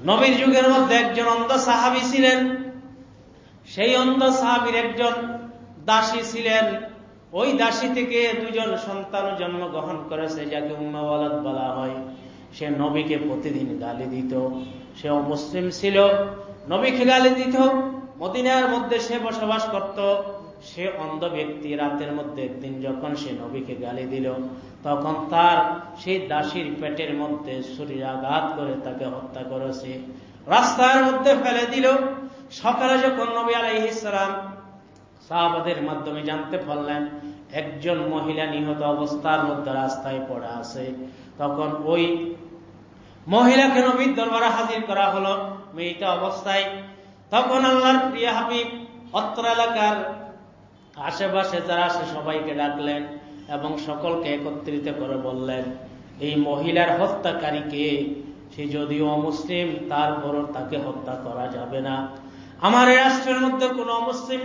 নবীর যুগের মধ্যে একজন অন্ধ সাহাবী ছিলেন। সেই অন্ধ সাহাবীর একজন দাসী ছিলেন। ওই দাসী থেকে দুজন সন্তান জন্মগ্রহণ করেছে, যাকে উম্মে ওয়ালাদ বলা হয়। সে নবীকে প্রতিদিন গালি দিত। সে অমুসলিম ছিল, নবীকে গালি দিত। মদিনার মধ্যে সে বসবাস করত। সে অন্ধ ব্যক্তি রাতের মধ্যে একদিন যখন সে নবীকে গালি দিল, তখন তার সেই দাসীর পেটের মধ্যে ছুরিকাঘাত করে তাকে হত্যা করেছে, রাস্তার মধ্যে ফেলে দিল। সকালে যখন নবী আলাইহিস সালাম সাহাবাদের মাধ্যমে জানতে পারলেন একজন মহিলা নিহত অবস্থার মধ্যে রাস্তায় পড়ে আছে, তখন ওই মহিলাকে নবীর দরবারে হাজির করা হলো মৃত অবস্থায়। তখন আল্লাহর প্রিয় হাবিব অত্র এলাকার আশেপাশে যারা আছে সবাইকে ডাকলেন এবং সকলকে একত্রিত করে বললেন, এই মহিলার হত্যাকারীকে, সে যদিও অমুসলিম তারপরও তাকে হত্যা করা যাবে না। আমার এই রাষ্ট্রের মধ্যে কোন মুসলিম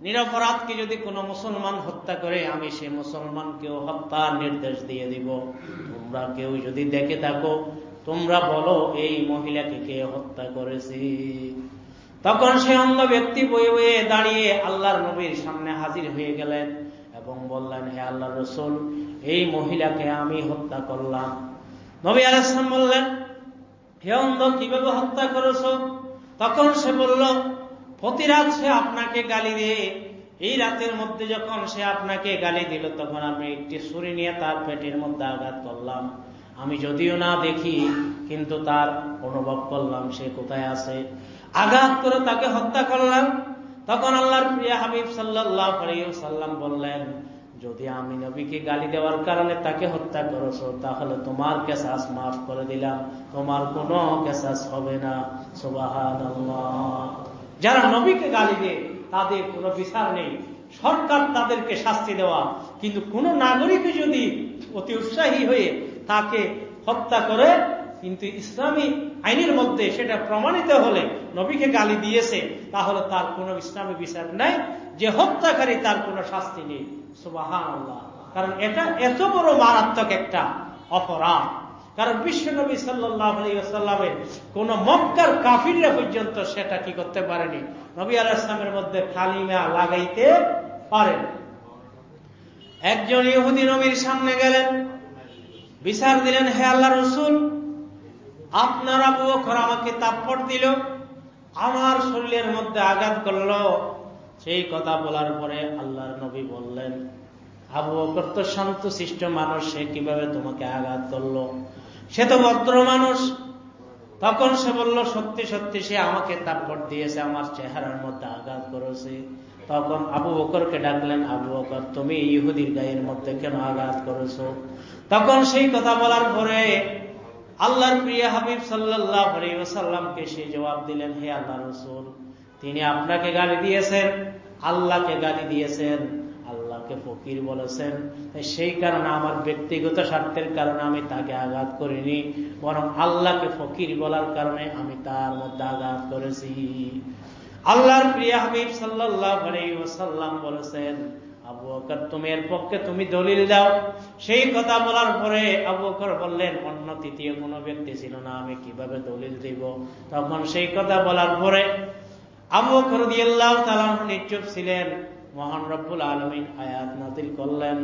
নিরপরাধকে যদি কোনো মুসলমান হত্যা করে, আমি সে মুসলমানকেও হত্যার নির্দেশ দিয়ে দিব। তোমরা কেউ যদি দেখে থাকো, তোমরা বলো এই মহিলাকে কে হত্যা করেছে। তখন সে অন্ধ ব্যক্তি বয়ে বয়ে দাঁড়িয়ে আল্লাহর নবীর সামনে হাজির হয়ে গেলেন এবং বললেন, হে আল্লাহর রাসূল, এই মহিলাকে আমি হত্যা করলাম। নবী আলাইহিস সালাম বললেন, হে অন্ধ, কিভাবে হত্যা করেছো? তখন সে বলল, প্রতি রাত সে আপনাকে গালি দিয়ে, এই রাতের মধ্যে যখন সে আপনাকে গালি দিল, তখন আমি একটি ছুরি নিয়ে তার পেটের মধ্যে আঘাত করলাম। আমি যদিও না দেখি, কিন্তু তার অনুভব করলাম সে কোথায় আছে, আঘাত করে তাকে হত্যা করলাম। তখন আল্লাহর প্রিয় হাবিব সাল্লাল্লাহু আলাইহি ওয়াসাল্লাম বললেন, যদি আমি নবীকে গালি দেওয়ার কারণে তাকে হত্যা করেছো, তাহলে তোমার কেসাস মাফ করে দিলাম, তোমার কোনো কেসাস হবে না। সুবহানাল্লাহ। যারা নবীকে গালি দেয় তাদের কোনো বিচার নেই, সরকার তাদেরকে শাস্তি দেওয়া, কিন্তু কোন নাগরিক যদি অতি উৎসাহী হয়ে তাকে হত্যা করে, কিন্তু ইসলামী আইনের মধ্যে সেটা প্রমাণিত হলে নবীকে গালি দিয়েছে, তাহলে তার কোনো ইসলামী বিচার নাই, যে হত্যাকারী তার কোনো শাস্তি নেই। সুবহানাল্লাহ। কারণ এটা এত বড় মারাত্মক একটা অপরাধ। কারণ বিশ্বনবী সাল্লাল্লাহু আলাইহি ওয়াসাল্লামের কোন মক্কার কাফিররা পর্যন্ত সেটা কি করতে পারেনি, নবী আলাইহিস সালামের মধ্যে কালিমা লাগাইতে পারেন। একজন ইহুদি নবীর সামনে গেলেন, বিচার দিলেন, হে আল্লাহর রাসূল, আপনার আবু বকর আমাকে থাপ্পড় দিল, আমার শরীরের মধ্যে আঘাত করলো। সেই কথা বলার পরে আল্লাহর নবী বললেন, আবু বকর তো শান্তশিষ্ট মানুষ, সে কিভাবে তোমাকে আঘাত করলো? সে তো ভদ্র মানুষ। তখন সে বলল, সত্যি সত্যি সে আমাকে থাপ্পড় দিয়েছে, আমার চেহারার মধ্যে আঘাত করেছে। তখন আবু বকরকে ডাকলেন, আবু বকর, তুমি ইহুদির গায়ের মধ্যে কেন আঘাত করেছো? তখন সেই কথা বলার পরে আল্লাহর প্রিয় হাবিব সাল্লাল্লাহু আলাইহি ওয়াসাল্লামকে সে জবাব দিলেন, হে আল্লাহর রাসূল, তিনি আপনাকে গালি দিয়েছেন, আল্লাহকে গালি দিয়েছেন, আল্লাহকে ফকির বলেছেন। সেই কারণে আমার ব্যক্তিগত স্বার্থের কারণে আমি তাকে আঘাত করিনি, বরং আল্লাহকে ফকির বলার কারণে আমি তার মধ্যে আঘাত করেছি। আল্লাহর প্রিয় হাবিব সাল্লাল্লাহু আলাইহি ওয়াসাল্লাম বলেছেন, আবু বকর, তুমি এর পক্ষে তুমি দলিল দাও। সেই কথা বলার পরে আবু বকর বললেন, অন্য তৃতীয় কোনো ব্যক্তি ছিল না, আমি কিভাবে দলিল দিব? তখন সেই কথা বলার পরে আবু বকর রাদিয়াল্লাহু তাআলা নিশ্চুপ ছিলেন। মহান রব্বুল আলামিন আয়াত নাযিল করলেন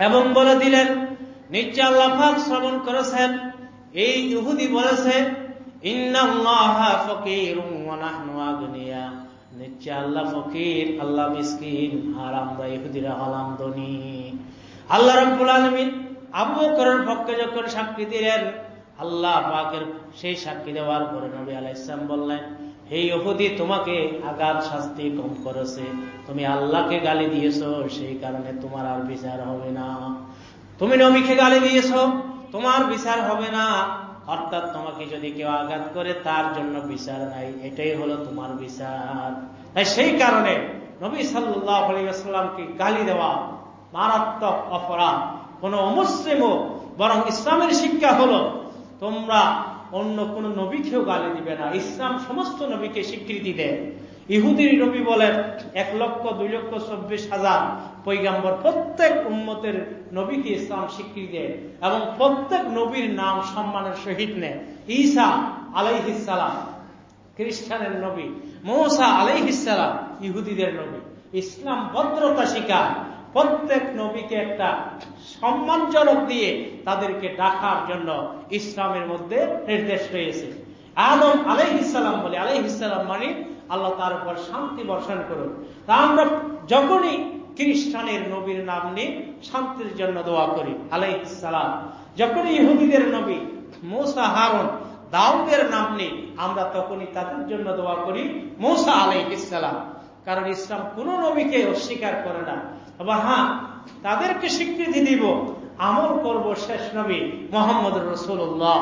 এবং বলে দিলেন, নিশ্চয় আল্লাহ পাক শ্রবণ করেছেন, এই ইহুদি বলেছে, ইন্নাল্লাহা ফাকীরুন ওয়া নাহনু আগনিয়া, নিশ্চয় আল্লাহ ফকির, আল্লাহ মিসকিন, আর আমরা ইহুদিরা হলাম ধনী। আল্লাহ রাব্বুল আলামিন আবু বকরের পক্ষে যখন সাক্ষী দিলেন, আল্লাহ পাকের সেই সাক্ষী দেওয়ার পরে নবী আলাইহিস সালাম বললেন, হে ইহুদি, তোমাকে আঘাত শাস্তি কম করেছে, তুমি আল্লাহকে গালি দিয়েছো, সেই কারণে তোমার আর বিচার হবে না। তুমি নবীকে গালি দিয়েছো, তোমার বিচার হবে না, অর্থাৎ তোমাকে যদি কেউ আঘাত করে তার জন্য বিচার নাই, এটাই হলো তোমার বিচার। তাই সেই কারণে নবী সাল্লাল্লাহু আলাইহি ওয়াসাল্লামকে গালি দেওয়া মারাত্মক অপরাধ। কোন অমুসলিমও, বরং ইসলামের শিক্ষা হলো তোমরা অন্য কোন নবীকেও গালি দিবে না। ইসলাম সমস্ত নবীকে স্বীকৃতি দেয়। ইহুদির নবী বলেন 1,02,24,000 পয়গম্বর, প্রত্যেক উম্মতের নবীকে ইসলাম স্বীকৃতি দেয় এবং প্রত্যেক নবীর নাম সম্মানের সহিত নেয়। ঈসা আলাইহিস সালাম খ্রিস্টানের নবী, মূসা আলাইহিস সালাম ইহুদিদের নবী। ইসলাম ভদ্রতা শিখায়, প্রত্যেক নবীকে একটা সম্মানজনক দিয়ে তাদেরকে ডাকার জন্য ইসলামের মধ্যে নির্দেশ রয়েছে। আদম আলাইহিস সালাম বলে, আলাইহিস সালাম মানে আল্লাহ তার উপর শান্তি বর্ষণ করুন। তা আমরা যখনই খ্রিস্টানের নবীর নাম নিয়ে শান্তির জন্য দোয়া করি আলাইহিস সালাম, যখন ইহুদিদের নবী মূসা, হারুন, দাউদের নাম নিয়ে আমরা তখনই তাদের জন্য দোয়া করি মূসা আলাইহিস সালাম। কারণ ইসলাম কোন নবীকে অস্বীকার করে না। আবার হ্যাঁ, তাদেরকে স্বীকৃতি দিব, আমল করব শেষ নবী মুহাম্মদুর রাসূলুল্লাহ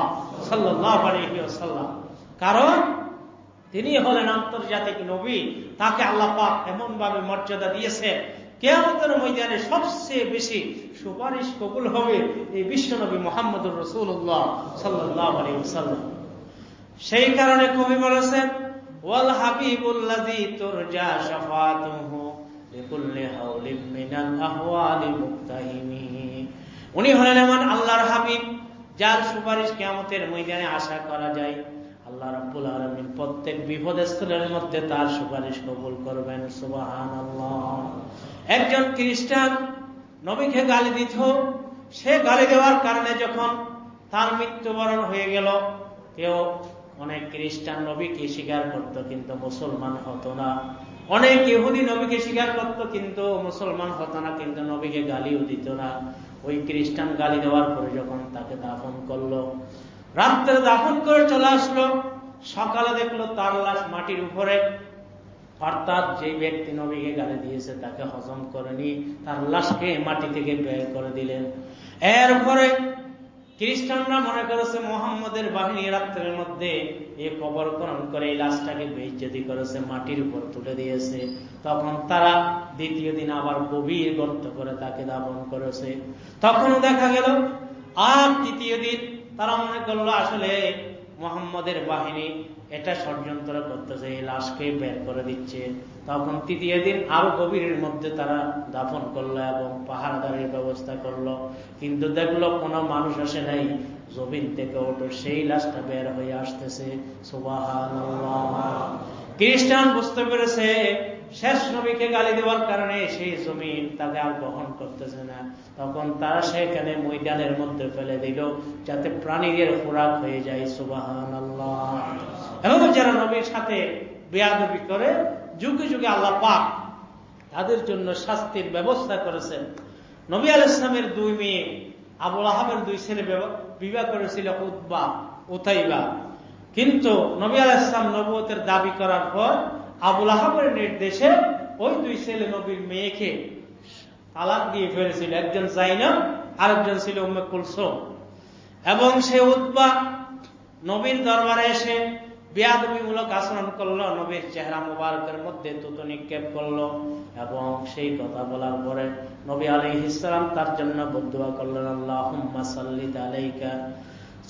সাল্লাল্লাহু আলাইহি ওয়াসাল্লাম। কারণ তিনি হলেন আন্তর্জাতিক নবী, তাকে আল্লাহ পাক এমন ভাবে মর্যাদা দিয়েছে, কিয়ামতের ময়দানে সবচেয়ে বেশি সুপারিশ কবুল হবে এই বিশ্ব নবী মুহাম্মদুর রাসূলুল্লাহ সাল্লাল্লাহু আলাইহি ওয়াসাল্লাম। সেই কারণে কবি বলেছেন, ওয়াল হাবিবুল্লাযী তুরজা শাফাআতুহু লিকুল্লি হাওলিন মিনাল আহওয়ালি মুক্তাহিমি। উনি হলেন এমন আল্লাহর হাবিব, যার সুপারিশ কিয়ামতের ময়দানে আশা করা যায়। আল্লাহ রাব্বুল আলামিন প্রত্যেক বিপদস্থলের মধ্যে তার সুপারিশ কবুল করবেন। সুবহানাল্লাহ। একজন খ্রিস্টান নবীকে গালি দিত, সে গালি দেওয়ার কারণে যখন তার মৃত্যুবরণ হয়ে গেল, কেউ অনেক খ্রিস্টান নবীকে স্বীকার করত কিন্তু মুসলমান হতো না, অনেক ইহুদি নবীকে স্বীকার করত কিন্তু মুসলমান হতো না, কিন্তু নবীকে গালিও দিত না। ওই খ্রিস্টান গালি দেওয়ার পরে যখন তাকে দাফন করলো, রাত্রে দাফন করে চলে আসলো, সকালে দেখলো তার লাশ মাটির উপরে। অর্থাৎ যে ব্যক্তি নবীকে গালি দিয়েছে তাকে হজম করেনি, তার লাশকে মাটি থেকে বের করে দিলেন। এরপরে খ্রিস্টানরা মনে করেছে মোহাম্মদের বাহিনী রাত্রের মধ্যে এই কবর খনন করে এই লাশটাকে বেইজ্জতি করেছে, মাটির উপর তুলে দিয়েছে। তখন তারা দ্বিতীয় দিন আবার গভীর গর্ত করে তাকে দাফন করেছে। তখন দেখা গেল আর তৃতীয় দিন তারা মনে করলো আসলে মোহাম্মদের বাহিনী এটা ষড়যন্ত্র করতেছে, এই লাশকে বের করে দিচ্ছে। তখন তৃতীয় দিন আরো গভীরের মধ্যে তারা দাফন করলো এবং পাহারাদারের ব্যবস্থা করলো, কিন্তু দেখলো কোনো মানুষ আসে নাই। জমিন থেকে ওঠো, সেই লাশটা বের হয়ে আসতেছে। সুবহানাল্লাহ। খ্রিস্টান বুঝতে পেরেছে শেষ নবীকে গালি দেওয়ার কারণে সেই জমিন তাকে আর গ্রহণ করতেছে না। তখন তারা সেখানে ময়দানের মধ্যে ফেলে দিল যাতে প্রাণীদের খোরাক হয়ে যায়। সুবহানাল্লাহ। এবং যারা নবীর সাথে বেয়াদবি করে যুগে যুগে আল্লাহ পাক তাদের জন্য শাস্তির ব্যবস্থা করেছেন। নবী আলাইহিস সালামের দুই মেয়ে, আবু লাহাবের দুই ছেলে বিবাহ করেছিল উতবা, উতাইবা। কিন্তু নবী আলাইহিস সালাম নবুয়তের দাবি করার পর আবু লাহাবের নির্দেশে ওই দুই ছেলে নবীর মেয়েকে তালাক দিয়ে ফেলেছিল। একজন যায়নাব, আরেকজন ছিল উম্মে কুলসুম। এবং সে উতবা নবীর দরবারে এসে বেয়াদবিমূলক আচরণ করলো, নবীর চেহারা মুবারকের মধ্যে থুতু নিক্ষেপ করলো। এবং সেই কথা বলার পরে নবী আলাইহিস সালাম তার জন্য বদদুয়া করলেন, আল্লাহুম্মা সাল্লিত আলাইকা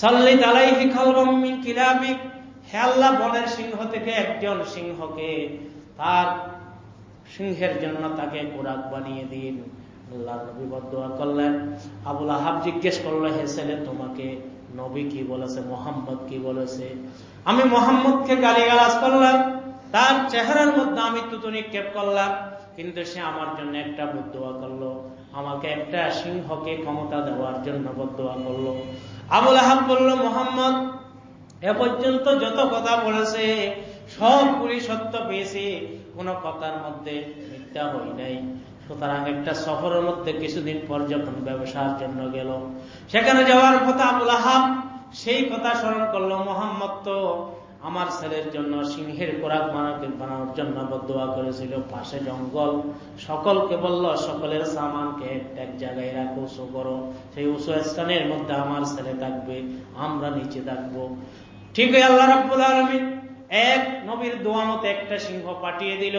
সাল্লিত আলাইহি খালবাম মিন কিলাবিক। হে আল্লাহ, বনের সিংহ থেকে একজন সিংহকে, তার সিংহের জন্য তাকে খোরাক বানিয়ে দিন। আল্লাহ নবী বদদুয়া করলেন। আবু লাহাব জিজ্ঞেস করলো, হে ছেলে, তোমাকে নবী কি বলেছে, মোহাম্মদ কি বলেছে? আমি মোহাম্মদকে গালিগালাজ করলাম, তার চেহারার মধ্যে আমি থুতু নিক্ষেপ করলাম, কিন্তু সে আমার জন্য একটা বদদুয়া করলো, আমাকে একটা সিংহকে ক্ষমতা দেওয়ার জন্য বদদুয়া করলো। আবু লাহাব বলল, মোহাম্মদ এ পর্যন্ত যত কথা বলেছে সবগুলি সত্য পেয়েছে, কোন কথার মধ্যে মিথ্যা হই নাই। সুতরাং একটা সফরের মধ্যে কিছুদিন পর যখন ব্যবসার জন্য গেল, সেখানে যাওয়ার কথা আবু লাহাব সেই কথা স্মরণ করলো, মোহাম্মদ তো আমার ছেলের জন্য সিংহের খোরাক বানানোর জন্য বদদুয়া করেছিল। পাশে জঙ্গল, সকলকে বলল সকলের সামানকে এক জায়গায় রাখো, উঁচু করো, সেই উঁচু স্থানের মধ্যে আমার ছেলে থাকবে, আমরা নিচে থাকবো। ঠিক আল্লাহ রাব্বুল আলামিন এক নবীর দোয়া মতে একটা সিংহ পাঠিয়ে দিল,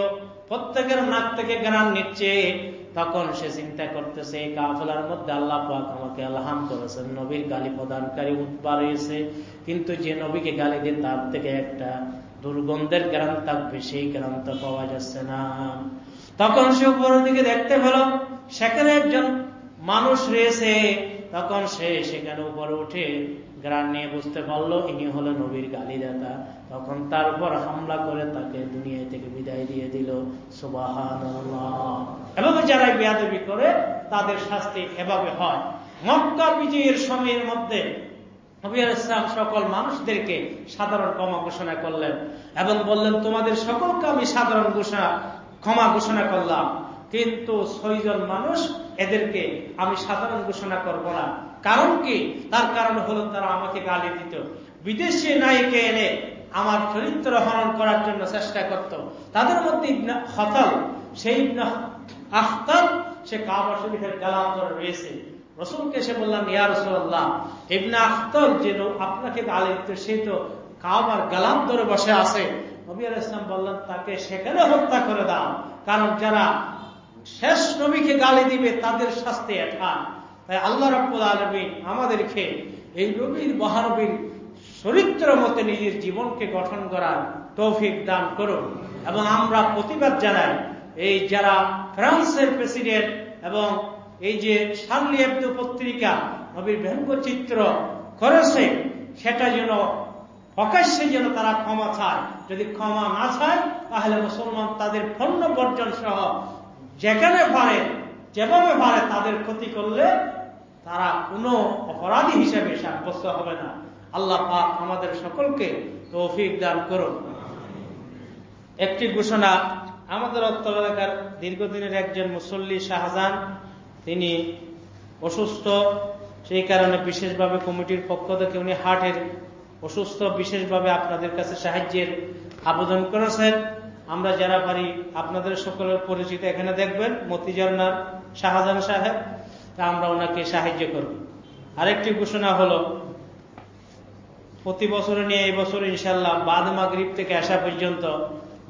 প্রত্যেকের নাক থেকে ঘ্রাণ নিচ্ছে। তখন সে চিন্তা করতেছে, এই কাফেলার মধ্যে আল্লাহ পাক আমাকে আলহাম করেছেন, নবীর গালি প্রদানকারী উতবা রয়েছে, কিন্তু যে নবীকে গালি দিয়ে তার থেকে একটা দুর্গন্ধের ঘ্রাণ থাকবে, সেই ঘ্রাণ তো পাওয়া যাচ্ছে না। তখন সে উপরের দিকে দেখতে পেল সেখানে একজন মানুষ রয়েছে। তখন সে সেখানে উপরে উঠে ঘ্রাণ নিয়ে বুঝতে পারলো ইনি হলো নবীর গালিদাতা। তখন তার উপর হামলা করে তাকে দুনিয়া থেকে বিদায় দিয়ে দিল। সুবহানাল্লাহ। এবং যারা বেয়াদবি করে তাদের শাস্তি এভাবে হয়। মক্কা বিজয়ের সময়ের মধ্যে নবী আলাইহিস সালাম সকল মানুষদেরকে সাধারণ ক্ষমা ঘোষণা করলেন এবং বললেন, তোমাদের সকলকে আমি সাধারণ ক্ষমা ঘোষণা করলাম, কিন্তু 6 জন মানুষ এদেরকে আমি সাধারণ ঘোষণা করব না। কারণ কি? তার কারণ হলো তারা আমাকে গালি দিত, বিদেশি নায়িকে এনে আমার চরিত্র হরণ করার জন্য চেষ্টা করত। তাদের মধ্যে ইবনে খতাল, সেই ইবনে আখতাল, সে কাবা শরীফের গালাম ধরে রয়েছে। রাসূলকে সে বললাম, ইয়া রাসূলুল্লাহ, ইবনে আখতাল যে আপনাকে গালি দিত সে তো কাবার গালাম ধরে বসে আছে। নবী আলাইহিস সালাম বললেন, তাকে সেখানে হত্যা করে দাও, কারণ যারা শেষ নবীকে গালি দিবে তাদের শাস্তি এটা। তাই আল্লাহ রাব্বুল আলামিন আমাদেরকে এই নবীর মহানবীর চরিত্র মতে নিজের জীবনকে গঠন করার তৌফিক দান করুন। এবং আমরা প্রতিবাদ জানাই, এই যারা ফ্রান্সের প্রেসিডেন্ট এবং এই যে শার্লি এবদো পত্রিকা নবীর ব্যঙ্গচিত্র করেছে, সেটা যেন প্রকাশ্যে যেন তারা ক্ষমা চায়। যদি ক্ষমা না চায় তাহলে মুসলমান তাদের পণ্য বর্জন সহ যেখানে পারে যেভাবে পারে তাদের ক্ষতি করলে তারা কোনো অপরাধী হিসেবে সাব্যস্ত হবে না। আল্লাহ পাক আমাদের সকলকে তৌফিক দান করুন। একটি ঘোষণা, আমাদের উত্তর এলাকার দীর্ঘদিনের একজন মুসল্লি শাহজাহান, তিনি অসুস্থ, সেই কারণে বিশেষভাবে কমিটির পক্ষ থেকে উনি হার্টের অসুস্থ, বিশেষভাবে আপনাদের কাছে সাহায্যের আবেদন করেছেন। আমরা যারা পারি আপনাদের সকলের পরিচিত এখানে দেখবেন মতিঝর্ণার শাহজাহান সাহেব, তা আমরা ওনাকে সাহায্য করব। আরেকটি ঘোষণা হলো, প্রতি বছরে নিয়ে এই বছর ইনশাআল্লাহ বাদ মাগরিব থেকে আসা পর্যন্ত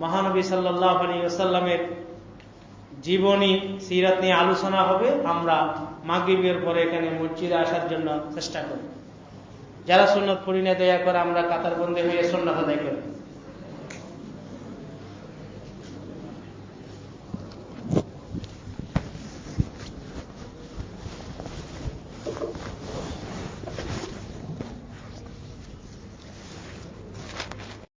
মহানবী সাল্লাল্লাহু আলাইহি ওয়াসাল্লামের জীবনী সিরাত নিয়ে আলোচনা হবে। আমরা মাগরিবের পরে এখানে মসজিদে আসার জন্য চেষ্টা করব। যারা সুন্নাত পড়ি না, দয়া করে আমরা কাতারবন্দী হয়ে সুন্নাত আদায় করি।